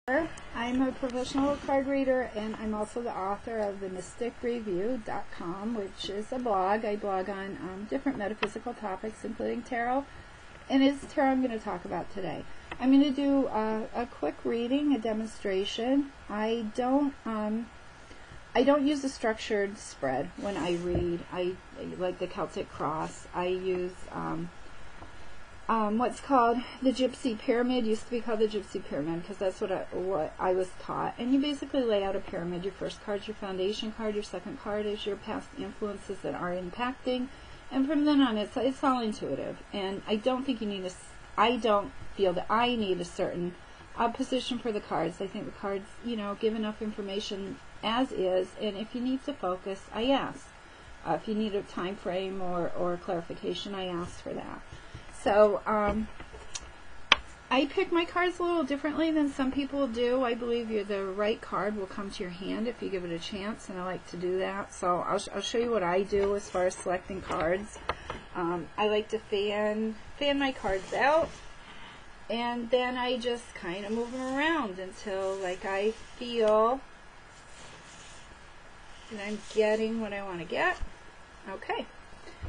I'm a professional card reader, and I'm also the author of the mysticreview.com, which is a blog. I blog on different metaphysical topics, including tarot, and it's tarot I'm going to talk about today. I'm going to do a quick reading, a demonstration. I don't use a structured spread when I read. I like the Celtic cross. I use what's called the Gypsy Pyramid. Used to be called the Gypsy Pyramid because that's what I was taught. And you basically lay out a pyramid. Your first card's your foundation card. Your second card is your past influences that are impacting. And from then on, it's all intuitive. And I don't think you need I don't feel that I need a certain position for the cards. I think the cards, give enough information as is. And if you need to focus, I ask. If you need a time frame or clarification, I ask for that. So, I pick my cards a little differently than some people do. I believe the right card will come to your hand if you give it a chance, and I like to do that. So I'll show you what I do as far as selecting cards. I like to fan my cards out, and then I just kind of move them around until I feel that I'm getting what I want to get. Okay,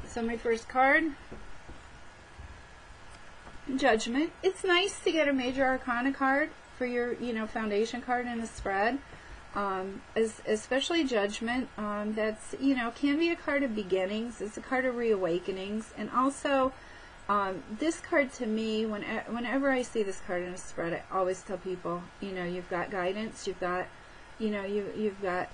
so my first card, Judgment. It's nice to get a major arcana card for your, foundation card in a spread. Especially Judgment. That's, can be a card of beginnings. It's a card of reawakenings. And also, this card to me, whenever I see this card in a spread, I always tell people, you've got guidance. You've got, you've got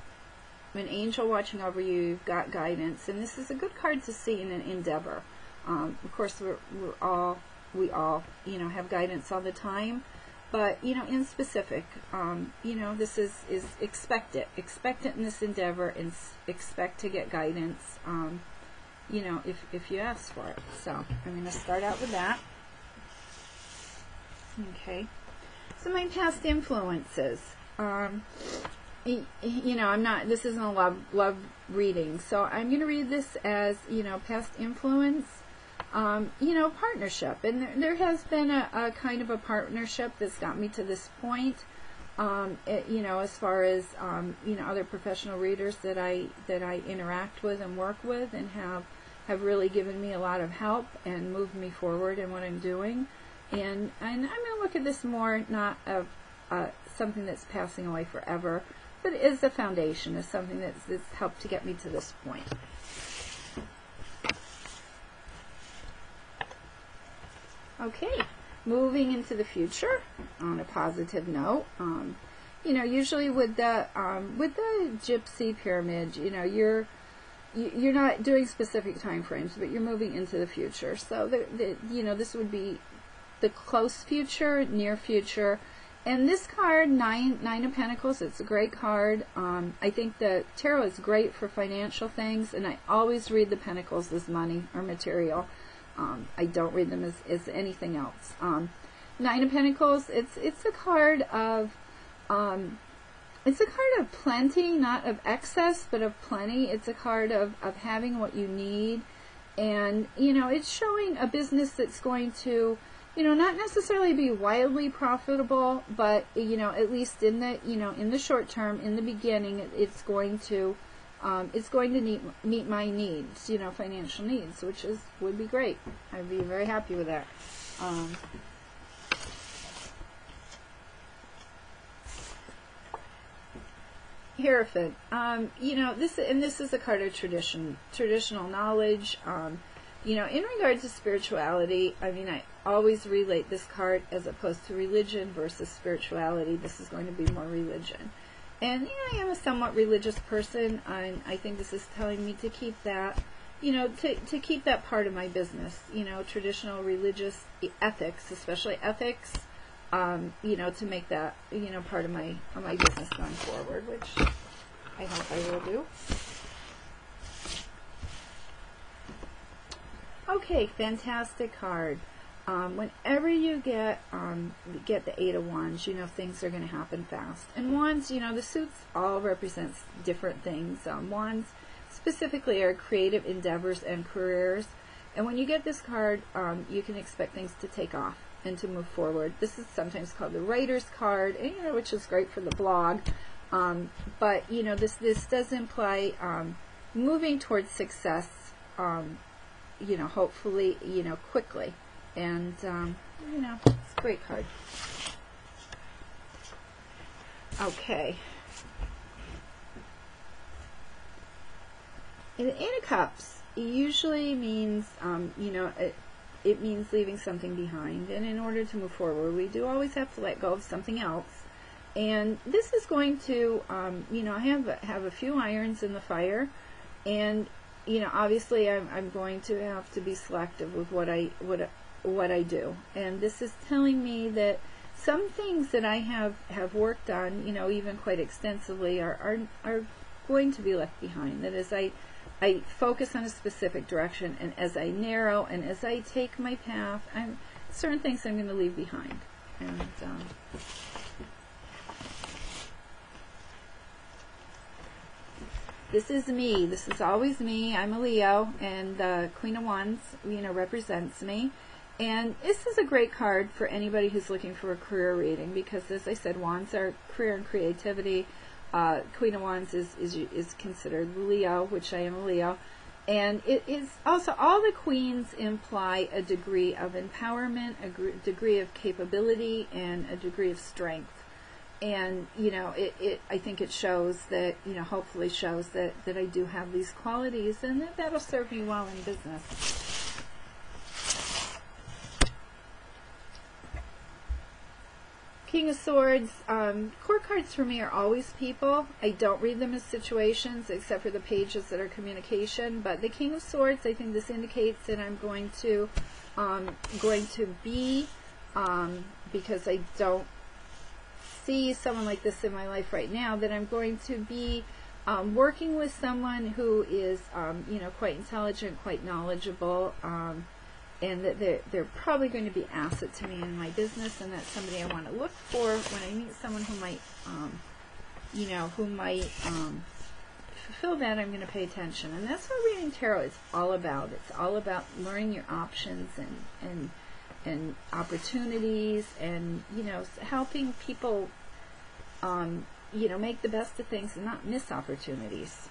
an angel watching over you. You've got guidance. And this is a good card to see in an endeavor. Of course, we all, have guidance all the time, but, in specific, this is expect it in this endeavor, and expect to get guidance, if you ask for it. So I'm going to start out with that. Okay. So my past influences, this isn't a love reading, so I'm going to read this as, past influence, partnership. And there has been a kind of a partnership that's got me to this point, as far as, other professional readers that I interact with and work with, and have really given me a lot of help and moved me forward in what I'm doing. And I'm going to look at this more not of something that's passing away forever, but as a foundation, as something that's helped to get me to this point. Okay, moving into the future on a positive note. Usually with the Gypsy Pyramid, you're not doing specific time frames, but you're moving into the future. So this would be the close future, near future. And this card, Nine of Pentacles, it's a great card. I think the tarot is great for financial things, and I always read the Pentacles as money or material. I don't read them as anything else. Nine of Pentacles, it's a card of plenty, not of excess, but of plenty. It's a card of having what you need, and it's showing a business that's going to, not necessarily be wildly profitable, but at least in the in the short term, in the beginning, it's going to meet my needs, financial needs, which would be great. I'd be very happy with that. Hierophant. This is a card of traditional knowledge. In regard to spirituality, I always relate this card as opposed to religion versus spirituality. This is going to be more religion. And I am a somewhat religious person, and I think this is telling me to keep that, to keep that part of my business, traditional religious ethics, especially ethics, to make that, part of my business going forward, which I hope I will do. Okay, fantastic card. Whenever you get the Eight of Wands, things are going to happen fast. And Wands, the suits all represents different things. Wands specifically are creative endeavors and careers. And when you get this card, you can expect things to take off. and to move forward. This is sometimes called the writer's card, and, you know, which is great for the blog. But, you know, this does imply moving towards success, you know, hopefully, you know, quickly. And, you know, it's a great card. Okay. And the Eight of Cups usually means, you know, it means leaving something behind. And in order to move forward, we do always have to let go of something else. And this is going to, you know, have a few irons in the fire. And, you know, obviously I'm going to have to be selective with what I do. And this is telling me that some things that I have worked on, you know, even quite extensively, are going to be left behind. That is, I focus on a specific direction, and as I narrow and as I take my path, certain things I'm going to leave behind. And this is me. This is always me. I'm a Leo, and the Queen of Wands, you know, represents me. And this is a great card for anybody who's looking for a career reading, because, as I said, Wands are career and creativity. Queen of Wands is considered Leo, which I am a Leo. And it is also, all the queens imply a degree of empowerment, a degree of capability, and a degree of strength. And, you know, I think it shows that, you know, hopefully shows that I do have these qualities, and that'll serve me well in business. King of Swords, court cards for me are always people. I don't read them as situations, except for the pages that are communication. But the King of Swords, I think this indicates that I'm going to be, because I don't see someone like this in my life right now, that I'm going to be working with someone who is, you know, quite intelligent, quite knowledgeable, and that they're probably going to be asset to me in my business, and that's somebody I want to look for when I meet someone who might, you know, fulfill that. I'm going to pay attention, and that's what reading tarot is all about. It's all about learning your options and opportunities, and, you know, helping people, you know, make the best of things and not miss opportunities.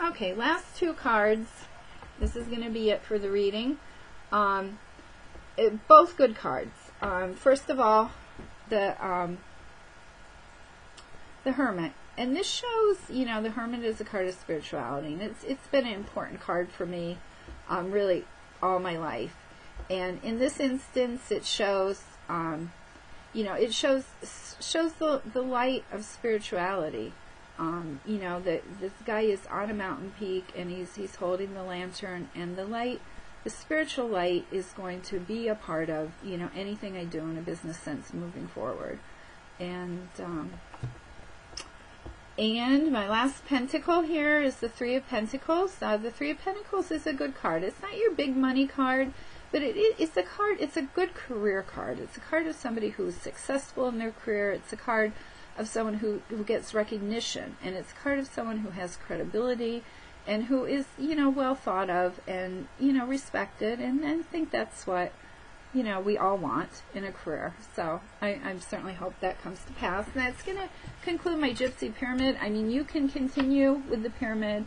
Okay, last two cards. This is going to be it for the reading. Both good cards. First of all, the Hermit, and this shows, you know, the Hermit is a card of spirituality, and it's been an important card for me, really all my life. And in this instance, it shows, you know, it shows the light of spirituality. You know, that this guy is on a mountain peak, and he's holding the lantern, and the light, the spiritual light, is going to be a part of, you know, anything I do in a business sense moving forward. And my last pentacle here is the Three of Pentacles. The Three of Pentacles is a good card. It's not your big money card, but it's a card. It's a good career card. It's a card of somebody who's successful in their career. It's a card of someone who gets recognition, and it's a card of someone who has credibility and who is, you know, well thought of and, you know, respected. And I think that's what, you know, we all want in a career. So I certainly hope that comes to pass. And that's going to conclude my Gypsy Pyramid. I mean, you can continue with the pyramid.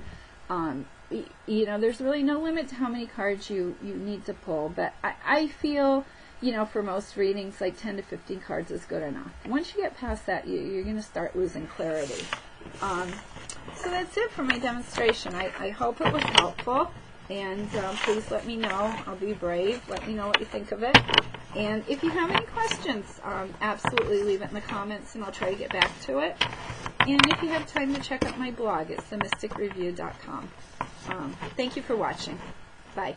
You know, there's really no limit to how many cards you need to pull. But I feel, you know, for most readings, like 10 to 15 cards is good enough. Once you get past that, you're going to start losing clarity. So that's it for my demonstration. I hope it was helpful, and please let me know. I'll be brave. Let me know what you think of it. And if you have any questions, absolutely leave it in the comments, and I'll try to get back to it. And if you have time to check out my blog, it's themysticreview.com. Thank you for watching. Bye.